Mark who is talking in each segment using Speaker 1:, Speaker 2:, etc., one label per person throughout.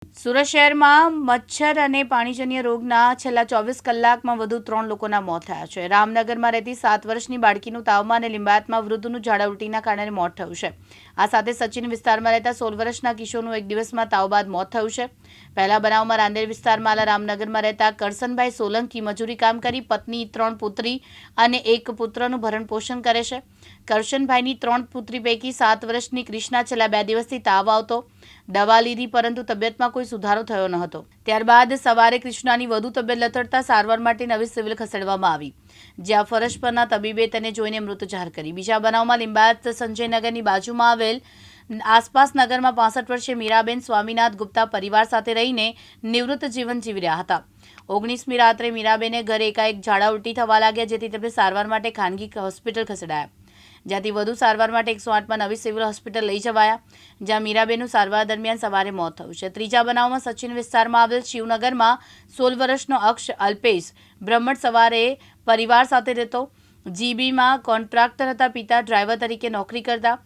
Speaker 1: સુરત શહેરમાં મચ્છર અને પાણીજન્ય રોગના છેલ્લા 24 કલાકમાં વધુ 3 લોકોના મોત થયા છે. રામનગરમાં રહેતી 7 વર્ષની બાળકીનું તાવમાં અને લિંબાયતમાં વૃદ્ધનું ઝાડા ઉલટીના કારણે મોત થયું છે. આ સાથે સચિન વિસ્તારમાં રહેતા 16 વર્ષના કિશોરનું એક દિવસમાં તાવ બાદ મોત થયું છે. પહેલા બનાવમાં રાંદેર વિસ્તારમાં આવેલા રામનગરમાં રહેતા કરસનભાઈ સોલંકી મજૂરી કામ કરી પત્ની, 3 પુત્રી અને 1 પુત્રનું ભરણ પોષણ કરે છે. કરશનભાઈની 3 પુત્રી પૈકી 7 વર્ષની ક્રિષ્ના છેલ્લા 2 દિવસથી તાવ આવતો, દવા લીધી પરંતુ તબિયતમાં કોઈ સુધારો થયો ન હતો. ત્યારબાદ સવારે કૃષ્ણાની વધુ તબિયત લથડતા સારવાર માટે નવી સિવિલ ખસેડવામાં આવી, જ્યાં ફરજ પરના તબીબે તેને જોઈને મૃત જાહેર કરી. બીજા બનાવમાં લિંબાયત સંજયનગરની બાજુમાં આવેલ આસપાસ નગરમાં 65 વર્ષીય મીરાબેન સ્વામીનાથ ગુપ્તા પરિવાર સાથે રહીને નિવૃત્ત જીવન જીવી રહ્યા હતા. 19મી રાત્રે મીરાબેને ઘરે એકાએક ઝાડા ઉલટી થવા લાગ્યા, જેથી તેમને સારવાર માટે ખાનગી હોસ્પિટલ ખસેડાયા, જ્યાંથી વધુ સારવાર માટે 108માં નવી સિવિલ હોસ્પિટલ લઈ જવાયા, જ્યાં મીરાબેનનું સારવાર દરમિયાન સવારે મોત થયું છે. ત્રીજા બનાવમાં સચિન વિસ્તારમાં આવેલ શિવનગરમાં 16 વર્ષનો અક્ષ અલ્પેશ બ્રહ્મણ સવારે પરિવાર સાથે રહેતો. જીબીમાં કોન્ટ્રાક્ટર હતા. પિતા ડ્રાઈવર તરીકે નોકરી કરતા.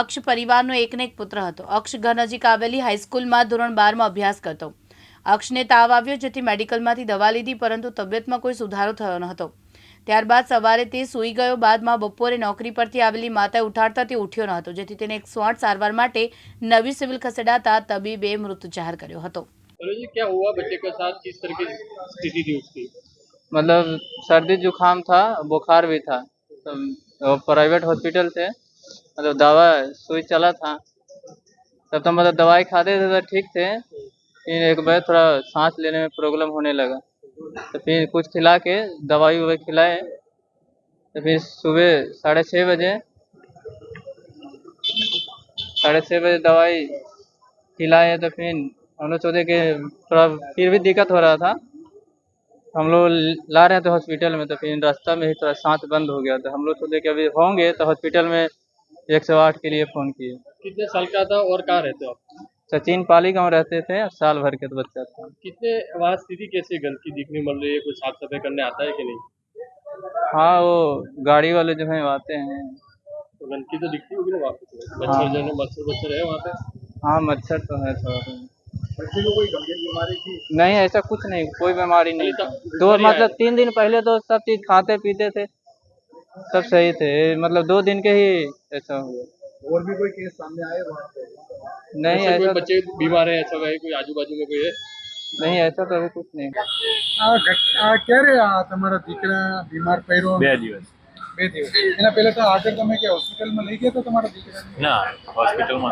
Speaker 1: અક્ષ પરિવારનો એકને એક પુત્ર હતો. અક્ષ ઘર નજીક આવેલી હાઈસ્કૂલમાં ધોરણ 12માં અભ્યાસ કરતો. અક્ષને તાવ આવ્યો, જેથી મેડિકલમાંથી દવા લીધી પરંતુ તબિયતમાં કોઈ સુધારો થયો ન હતો. ત્યારબાદ સવારે તે સૂઈ ગયો. બાદમાં બપોરે નોકરી પરથી આવેલી માતાએ ઉઠાડતા તે ઉઠ્યો ન હતો, જેથી તેને 108 સારવાર માટે નવી સિવિલ ખસેડાતા તબીબે મૃત જાહેર કર્યો હતો.
Speaker 2: क्या हुआ बच्चे के साथ, किस तरह की स्थिति थी उसकी?
Speaker 3: मतलब सर्दी जुकाम था, बुखार भी था. तो प्राइवेट हॉस्पिटल से मतलब दवा सुई चला था, तब तो मतलब दवाई खाते थे तो ठीक थे. फिर एक बार थोड़ा सांस लेने में प्रॉब्लम होने लगा, तो फिर कुछ खिला के दवाई ववाई खिलाए. तो फिर सुबह 6:30 बजे दवाई खिलाए. तो फिर हम लोग सोचे कि थोड़ा फिर भी दिक्कत हो रहा था, हम लोग ला रहे थे हॉस्पिटल में. तो फिर रास्ता में ही थोड़ा सांस बंद हो गया. तो हम लोग सोचे कि अभी होंगे, तो हॉस्पिटल में 108 के लिए फ़ोन किए.
Speaker 2: कितने साल का था और कहाँ रहते हो आप?
Speaker 3: सचिन पाली गांव रहते थे, साल भर के तो बच्चा था.
Speaker 2: कितने वहाँ स्थिति कैसी है? गंदगी दिखने मिल रही है, कुछ साफ सफाई करने आता है कि नहीं?
Speaker 3: हाँ, वो गाड़ी वाले जो हैं वो आते हैं.
Speaker 2: तो गंदगी तो दिखती होगी ना वहाँ पे?
Speaker 3: हाँ.
Speaker 2: मच्छर जो है, मच्छर है वहाँ पे?
Speaker 3: हाँ, मच्छर तो है थोड़ा थोड़ा.
Speaker 2: बच्चे को कोई गंभीर बीमारी थी?
Speaker 3: नहीं, ऐसा कुछ नहीं, कोई बीमारी नहीं था. दो मतलब 3 दिन पहले तो सब चीज़ खाते पीते थे, सब सही थे. मतलब 2 दिन के ही ऐसा हुआ.
Speaker 2: और भी कोई केस सामने आए वहाँ पे?
Speaker 3: नहीं,
Speaker 2: कोई
Speaker 3: ऐसा
Speaker 2: बच्चे बीमार है ऐसा है, कोई आजू बाजू में कोई है?
Speaker 3: नहीं, ऐसा तो अभी कुछ नहीं.
Speaker 4: ક્યારે તમારા દીકરા બીમાર પડ્યો?
Speaker 5: 2 દિવસ.
Speaker 4: 2 દિવસ. એના પહેલા તો આગળ તમે કે હોસ્પિટલમાં લઈ ગયા તો તમારા દીકરાને?
Speaker 5: ના, હોસ્પિટલમાં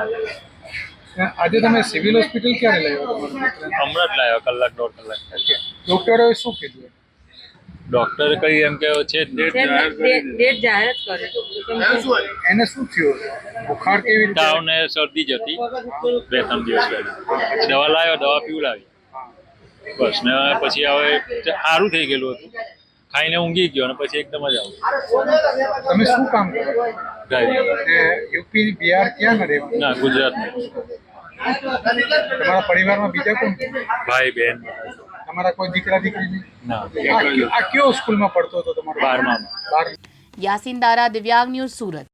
Speaker 4: આજે તમે સિવિલ હોસ્પિટલ ક્યારે લઈ આવ્યા તમારા દીકરાને?
Speaker 5: હમણાં જ લાવ્યો, કલાક 1.5 કલાક થયા.
Speaker 4: ડોક્ટરોએ શું કીધું?
Speaker 5: ડોક્ટરે કહી એમ કે છે
Speaker 6: ડેટ જાહેર જ કરે.
Speaker 4: એને શું થયું? બુખાર કેવી રીતે?
Speaker 5: તાવ ને શરદી જ હતી 2-3 દિવસ પહેલા. દવા લાવ્યો, દવા પીવડાવી બસ. ને પછી હવે સારું થઈ ગયેલું હતું, ખાઈને ઊંઘી ગયો અને પછી એકદમ જ આવું.
Speaker 4: તમે શું કામ કરો?
Speaker 5: ડ્રાઈવિંગ.
Speaker 4: યુપી બિહાર ક્યાં ના રહેવાનું?
Speaker 5: ના, ગુજરાતમાં.
Speaker 4: તમારા પરિવારમાં બીજા કોણ?
Speaker 5: ભાઈ બહેન
Speaker 4: તમારા કોઈ દીકરા દીકરી નહીં?
Speaker 5: ના,
Speaker 4: આ કયો સ્કૂલમાં પડતો હતો તમારો?
Speaker 5: 12માં.
Speaker 4: 12.
Speaker 1: યાસીન દારા, દિવ્યાંગ ન્યૂઝ, સુરત.